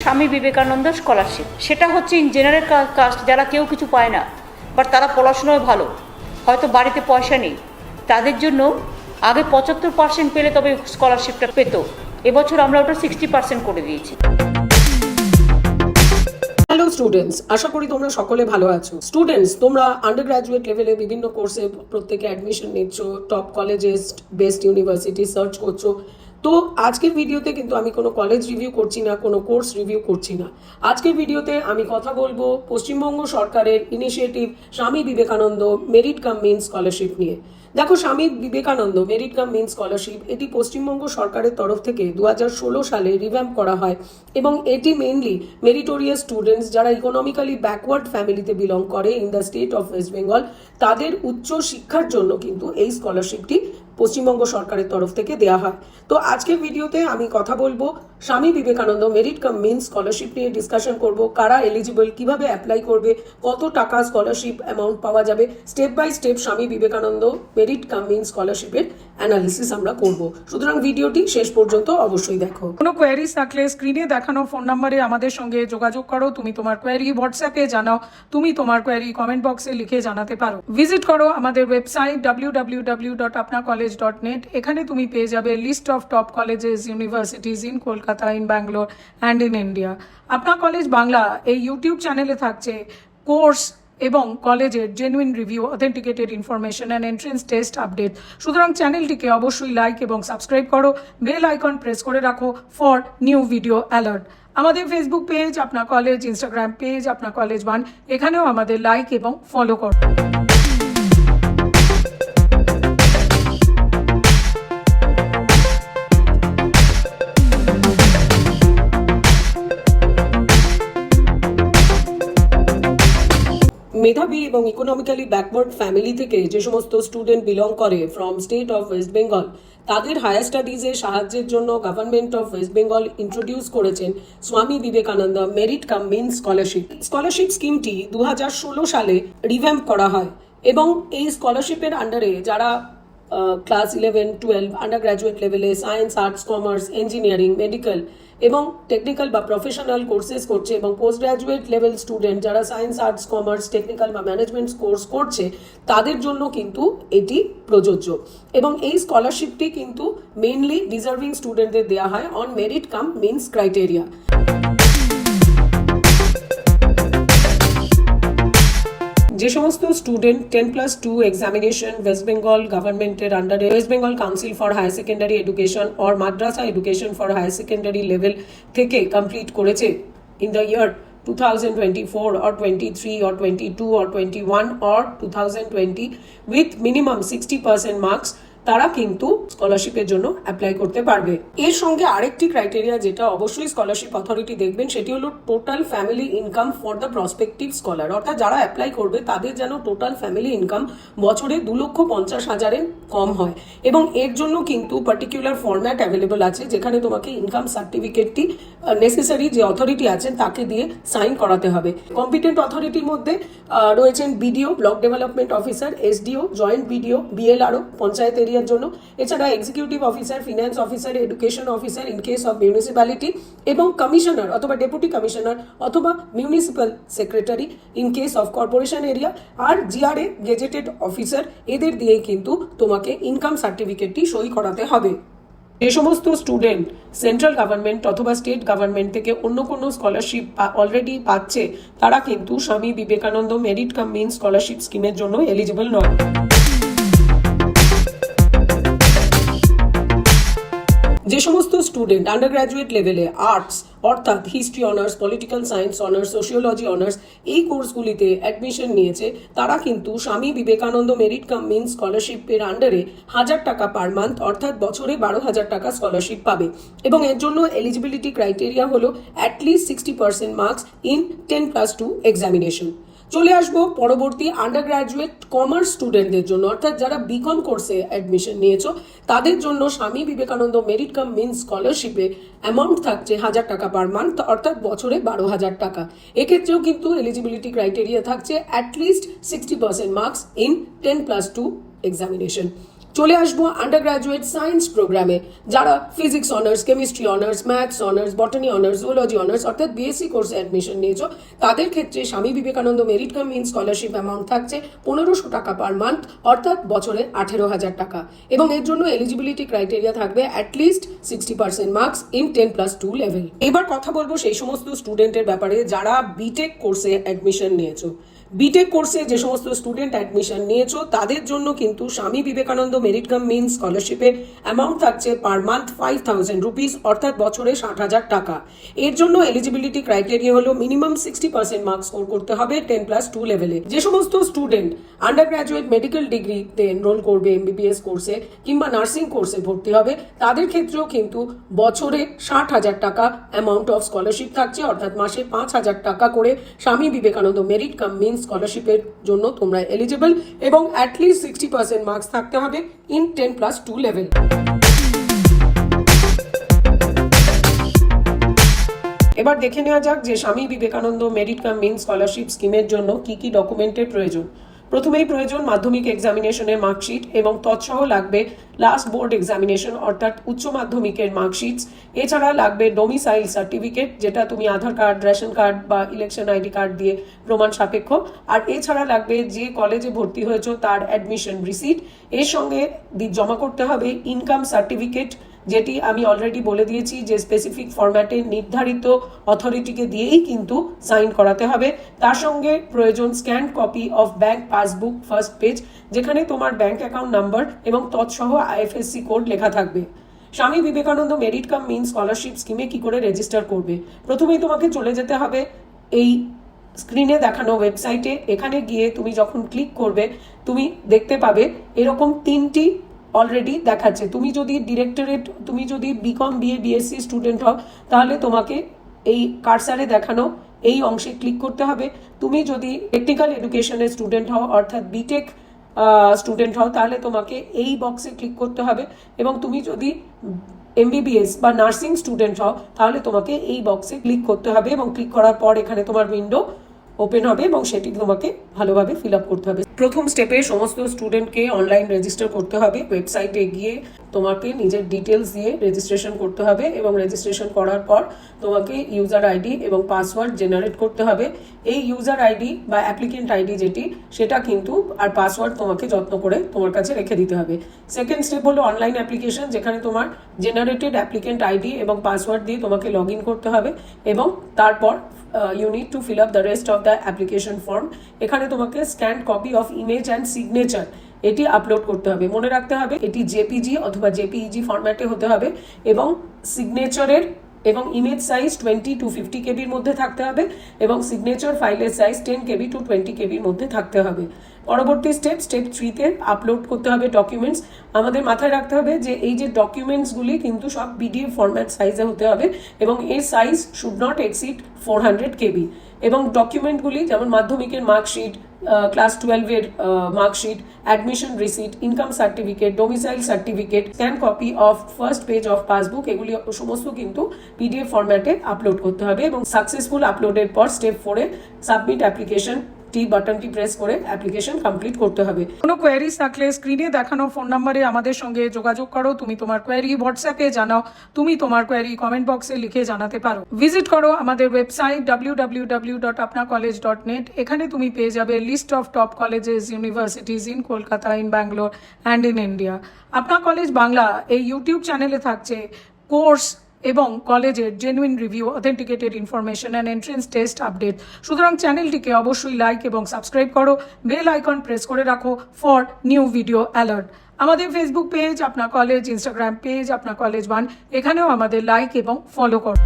Swami Vivekananda scholarship, সেটা হচ্ছে in general caste, যারা কেউ কিছু পায় না বাট তারা পড়াশোনায় ভালো, হয়তো বাড়িতে পয়সা নেই, তাদের জন্য আগে 75% পেলে তবে স্কলারশিপটা পেত। এবছর আমরা ওটা 60% করে দিয়েছি। হ্যালো স্টুডেন্টস, আশা করি তোমরা সকলে ভালো আছো। স্টুডেন্টস, তোমরা আন্ডার গ্রাজুয়েট লেভেলে বিভিন্ন কোর্সে প্রত্যেকে অ্যাডমিশন নিচ্ছ, top colleges, best university search করছো। তো আজকের ভিডিওতে কিন্তু আমি কোনো কলেজ রিভিউ করছি না, কোনো কোর্স রিভিউ করছি না। আজকের ভিডিওতে আমি কথা বলবো পশ্চিমবঙ্গ সরকারের initiative Swami Vivekananda merit cum means scholarship নিয়ে। দেখো, Swami Vivekananda merit cum means scholarship এটি পশ্চিমবঙ্গ সরকারের তরফ থেকে 2016 সালে রিভ্যাম্প করা হয় এবং এটি মেইনলি মেরিটোরিয়াস স্টুডেন্টস যারা ইকোনমিক্যালি ব্যাকওয়ার্ড ফ্যামিলিতে বিলং করে in the state of West Bengal, তাদের উচ্চ শিক্ষার জন্য কিন্তু এই স্কলারশিপটি পশ্চিমবঙ্গ সরকারের তরফ থেকে দেওয়া হয়। তো আজকের ভিডিওতে আমি কথা বলবো Swami Vivekananda merit cum means scholarship নিয়ে ডিসকাশন করব। কারা এলিজিবল, কিভাবে অ্যাপ্লাই করবে, কত টাকা স্কলারশিপ অ্যামাউন্ট পাওয়া যাবে, step by step Swami Vivekananda merit cum মিন স্কলারশিপের অ্যানালিসিস আমরা করব। সুতরাং ভিডিওটি শেষ পর্যন্ত অবশ্যই দেখো। কোনো কোয়ারিজ থাকলে স্ক্রিনে দেখানো ফোন নাম্বারে আমাদের সঙ্গে যোগাযোগ করো। তুমি তোমার কোয়ারি হোয়াটসঅ্যাপে জানাও, তুমি তোমার কোয়ারি কমেন্ট বক্সে লিখে জানাতে পারো। ভিজিট করো আমাদের ওয়েবসাইট www.apnacollege.net। এখানে তুমি পেয়ে যাবে list of top colleges, universities in Kolkata, in Bangalore and in India. Apna college Bangla এই ইউটিউব চ্যানেলে থাকছে কোর্স এবং কলেজের genuine review, authenticated information and entrance test update. সুতরাং চ্যানেলটিকে অবশ্যই লাইক এবং সাবস্ক্রাইব করো, বেল আইকন প্রেস করে রাখো ফর নিউ ভিডিও অ্যালার্ট। আমাদের ফেসবুক পেজ আপনা কলেজ, ইনস্টাগ্রাম পেজ আপনা কলেজ 1, এখানেও আমাদের লাইক এবং ফলো করো। মেধাবী এবং ইকোনমিক্যালি ব্যাকওয়ার্ড ফ্যামিলি থেকে যে সমস্ত স্টুডেন্ট বিলং করে from state of West Bengal, তাদের হায়ার স্টাডিজে সাহায্যের জন্য government of West Bengal introduce করেছেন Swami Vivekananda merit cum means scholarship. Scholarship স্কিমটি 2016 সালে রিভ্যাম্প করা হয় এবং এই স্কলারশিপের আন্ডারে যারা ক্লাস 11, 12 আন্ডার গ্র্যাজুয়েট লেভেলে science, arts, commerce, engineering, medical এবং টেকনিক্যাল বা প্রফেশনাল কোর্সেস করছে এবং পোস্ট গ্র্যাজুয়েট লেভেল স্টুডেন্ট যারা সায়েন্স, আর্টস, কমার্স, টেকনিক্যাল বা ম্যানেজমেন্ট কোর্স করছে, তাদের জন্য কিন্তু এটি প্রযোজ্য। এবং এই স্কলারশিপটি কিন্তু মেইনলি ডিজার্ভিং স্টুডেন্টদের দেওয়া হয় on merit cum means criteria. যে সমস্ত স্টুডেন্ট 10+2 এক্সামিনেশন ওয়েস্ট বেঙ্গল গভর্নমেন্টের আন্ডারে West Bengal council for higher secondary education or Madrasah education for higher secondary level থেকে কমপ্লিট করেছে in the year 2024 or 23 or 22 or 21 or 2020 with minimum 60% marks, তারা কিন্তু স্কলারশিপের জন্য অ্যাপ্লাই করতে পারবে। এর সঙ্গে আরেকটি ক্রাইটেরিয়া যেটা অবশ্যই স্কলারশিপ অথরিটি দেখবেন, সেটি হলো total family income for the prospective scholar. অর্থাৎ যারা অ্যাপ্লাই করবে তাদের যেন টোটাল ফ্যামিলি ইনকাম বছরে 2,50,000-এর কম হয় এবং এর জন্য কিন্তু পার্টিকুলার ফরম্যাট অ্যাভেলেবল আছে, যেখানে তোমাকে ইনকাম সার্টিফিকেটটি নেসেসারি যে অথরিটি আছেন তাকে দিয়ে সাইন করাতে হবে। কম্পিটেন্ট অথরিটির মধ্যে রয়েছেন BDO, block development officer, SDO, joint BDO, BLRO panchayat এরিয়ার জন্য, এছাড়া executive officer, finance officer, education officer in case of municipality এবং কমিশনার অথবা ডেপুটি কমিশনার অথবা municipal secretary in case of corporation area, আর জিআরএ গেজেটেড অফিসার, এদের দিয়েই কিন্তু তোমাকে ইনকাম সার্টিফিকেটটি সই করাতে হবে। যে সমস্ত স্টুডেন্ট সেন্ট্রাল গভর্নমেন্ট অথবা স্টেট গভর্নমেন্ট থেকে অন্য কোনো স্কলারশিপ অলরেডি পাচ্ছে, তারা কিন্তু Swami Vivekananda merit cum means scholarship স্কিমের জন্য এলিজিবল নয়। যে সমস্ত স্টুডেন্ট আন্ডার গ্র্যাজুয়েট লেভেলে আর্টস অর্থাৎ history honours, political science honours, sociology honours এই কোর্সগুলিতে অ্যাডমিশন নিয়েছে, তারা কিন্তু স্বামী বিবেকানন্দ মেরিট কাম মিন স্কলারশিপের আন্ডারে 1,000 টাকা পার মান্থ অর্থাৎ বছরে 12,000 টাকা স্কলারশিপ পাবে এবং এর জন্য এলিজিবিলিটি ক্রাইটেরিয়া হলো অ্যাটলিস্ট 60% মার্কস ইন 10+2 এক্সামিনেশন। চলে আসবো পরবর্তী আন্ডার গ্র্যাজুয়েট কমার্স স্টুডেন্টদের জন্য, অর্থাৎ যারা বিকম কোর্সে অ্যাডমিশন নিয়েছো তাদের জন্য স্বামী বিবেকানন্দ মেরিট কাম মিন স্কলারশিপে অ্যামাউন্ট থাকছে 1,000 টাকা পার মান্থ অর্থাৎ বছরে 12,000 টাকা। এক্ষেত্রেও কিন্তু এলিজিবিলিটি ক্রাইটেরিয়া থাকছে অ্যাটলিস্ট 60% মার্কস ইন 10+2 এক্সামিনেশন। চলে আসবো আন্ডার গ্রাজুয়েট সায়েন্স প্রোগ্রামে, যারা physics honours, chemistry honours, maths honours, বটানি honours, zoology honours অর্থাৎ বিএসসি কোর্সে অ্যাডমিশন নিয়েছো, তাদের ক্ষেত্রে Swami Vivekananda merit cum means scholarship amount থাকছে 1500 টাকা পার মান্থ, অর্থাৎ বছরে 18,000 টাকা। এবং এর জন্য এলিজিবিলিটি ক্রাইটেরিয়া থাকবে অ্যাটলিস্ট 60% মার্কস ইন 10+2 লেভেল। এবার কথা বলবো সেই সমস্ত স্টুডেন্টের ব্যাপারে যারা বিটেক কোর্সে অ্যাডমিশন নিয়েছো। বিটেক কোর্সে যে সমস্ত স্টুডেন্ট অ্যাডমিশন নিয়েছো তাদের জন্য কিন্তু স্বামী বিবেকানন্দ মেরিট কাম মিন স্কলারশিপের অ্যামাউন্ট থাকছে পার মান্থ 5,000 রুপিস, অর্থাৎ বছরে 60,000 টাকা। এর জন্য এলিজিবিলিটি ক্রাইটেরিয়া হলো মিনিমাম 60% মার্কস স্কোর করতে হবে 10+2 লেভেলে। যে সমস্ত স্টুডেন্ট আন্ডার গ্রাজুয়েট মেডিকেল ডিগ্রিতে এনরোল করবে, এমবিবিএস কোর্সে কিংবা নার্সিং কোর্সে ভর্তি হবে, তাদের ক্ষেত্রেও কিন্তু বছরে 60,000 টাকা অ্যামাউন্ট অফ স্কলারশিপ থাকছে, অর্থাৎ মাসে 5,000 টাকা করে স্বামী বিবেকানন্দ মেরিট কাম মিন স্কলারশিপের জন্য তোমরা এলিজিবল, এবং অ্যাটলিস্ট 60% মার্কস থাকতে হবে ইন 10+2 লেভেল। এবার দেখে নেওয়া যাক যে Swami Vivekananda merit cum means scholarship স্কিমের জন্য কি কি ডকুমেন্টের প্রয়োজন। প্রথমেই প্রয়োজন মাধ্যমিক এক্সামিনেশনের মার্কশিট, এবং তৎসহ লাগবে লাস্ট বোর্ড এক্সামিনেশন অর্থাৎ উচ্চ মাধ্যমিকের মার্কশিটস। এছাড়া লাগবে ডোমিসাইল সার্টিফিকেট, যেটা তুমি আধার কার্ড, রেশন কার্ড বা ইলেকশন আইডি কার্ড দিয়ে প্রমাণ সাপেক্ষ। আর এছাড়া লাগবে যে কলেজে ভর্তি হয়েছো তার অ্যাডমিশন রিসিট। এর সঙ্গে জমা করতে হবে ইনকাম সার্টিফিকেট, যেটি আমি অলরেডি বলে দিয়েছি যে স্পেসিফিক ফরম্যাটে নির্ধারিত অথরিটিকে দিয়েই কিন্তু সাইন করাতে হবে। তার সঙ্গে প্রয়োজন scanned copy of bank passbook first page, যেখানে তোমার ব্যাংক অ্যাকাউন্ট নাম্বার এবং তৎসহ আইএফএসসি কোড লেখা থাকবে। Swami Vivekananda merit cum means scholarship স্কিমে কি করে রেজিস্টার করবে? প্রথমেই তোমাকে চলে যেতে হবে এই স্ক্রিনে দেখানো ওয়েবসাইটে। এখানে গিয়ে তুমি যখন ক্লিক করবে তুমি দেখতে পাবে এরকম 3টি অলরেডি দেখাচ্ছে। তুমি যদি বিকম, বিএ, বিএসসি স্টুডেন্ট হও তাহলে তোমাকে এই কার্সারে দেখানো এই অংশে ক্লিক করতে হবে। তুমি যদি টেকনিক্যাল এডুকেশনের স্টুডেন্ট হও অর্থাৎ বিটেক স্টুডেন্ট হও তাহলে তোমাকে এই বক্সে ক্লিক করতে হবে, এবং তুমি যদি এমবিবিএস বা নার্সিং স্টুডেন্ট হও তাহলে তোমাকে এই বক্সে ক্লিক করতে হবে, এবং ক্লিক করার পর এখানে তোমার উইন্ডো ওপেন হবে এবং সেটি তোমাকে ভালোভাবে ফিল আপ করতে হবে। প্রথম স্টেপে সমস্ত স্টুডেন্টকে অনলাইন রেজিস্টার করতে হবে। ওয়েবসাইটে গিয়ে তোমাকে নিজের ডিটেলস দিয়ে রেজিস্ট্রেশন করতে হবে, এবং রেজিস্ট্রেশন করার পর তোমাকে ইউজার আইডি এবং পাসওয়ার্ড জেনারেট করতে হবে। এই ইউজার আইডি বা অ্যাপ্লিকেন্ট আইডি সেটা কিন্তু আর পাসওয়ার্ড তোমাকে যত্ন করে তোমার কাছে রেখে দিতে হবে। সেকেন্ড স্টেপ হলো অনলাইন অ্যাপ্লিকেশন, যেখানে তোমার জেনারেটেড অ্যাপ্লিকেন্ট আইডি এবং পাসওয়ার্ড দিয়ে তোমাকে লগ ইন করতে হবে, এবং তারপর you need to fill up the rest of the application form. এখানে তোমাকে scanned copy of image and signature এটি আপলোড করতে হবে। মনে রাখতে হবে এটি জেপিজি অথবা জেপিইজি ফরম্যাটে হতে হবে, এবং সিগনেচারের এবং ইমেজ সাইজ 20 to 50 কেবির মধ্যে থাকতে হবে, এবং সিগনেচার ফাইলের সাইজ 10 কেবি to 20 কেবির মধ্যে থাকতে হবে। পরবর্তী স্টেপ 3তে আপলোড করতে হবে ডকুমেন্টস। আমাদের মাথায় রাখতে হবে যে এই যে ডকুমেন্টসগুলি কিন্তু সব পিডিএফ ফরম্যাট সাইজে হতে হবে, এবং এর size should not exceed 400 KB. এবং ডকুমেন্টগুলি যেমন মাধ্যমিকের মার্কশিট, ক্লাস 12-এর marksheet, admission receipt, income certificate, domicile certificate, scan copy of first page of passbook, এগুলি সমস্ত কিন্তু পিডিএফ ফরম্যাটে আপলোড করতে হবে। এবং সাকসেসফুল আপলোডের পর স্টেপ 4-এ সাবমিট অ্যাপ্লিকেশন বাটনটি প্রেস করে অ্যাপ্লিকেশন কমপ্লিট করতে হবে। কোনো কোয়ারিজ থাকলে স্ক্রিনে দেখানো ফোন নাম্বারে আমাদের সঙ্গে যোগাযোগ করো। তুমি তোমার কোয়ারি হোয়াটসঅ্যাপে জানাও, তুমি তোমার কোয়ারি কমেন্ট বক্সে লিখে জানাতে পারো। ভিজিট করো আমাদের ওয়েবসাইট www.apnacollege.net। এখানে তুমি পেয়ে যাবে list of top colleges, universities in Kolkata, in Bangalore and in India. Apna college Bangla এই ইউটিউব চ্যানেলে থাকছে কোর্স এবং কলেজের genuine review, authenticated information and entrance test update. সুতরাং চ্যানেলটিকে অবশ্যই লাইক এবং সাবস্ক্রাইব করো, বেল আইকন প্রেস করে রাখো ফর নিউ ভিডিও অ্যালার্ট। আমাদের ফেসবুক পেজ আপনা কলেজ, ইনস্টাগ্রাম পেজ আপনা কলেজ 1, এখানেও আমাদের লাইক এবং ফলো করো।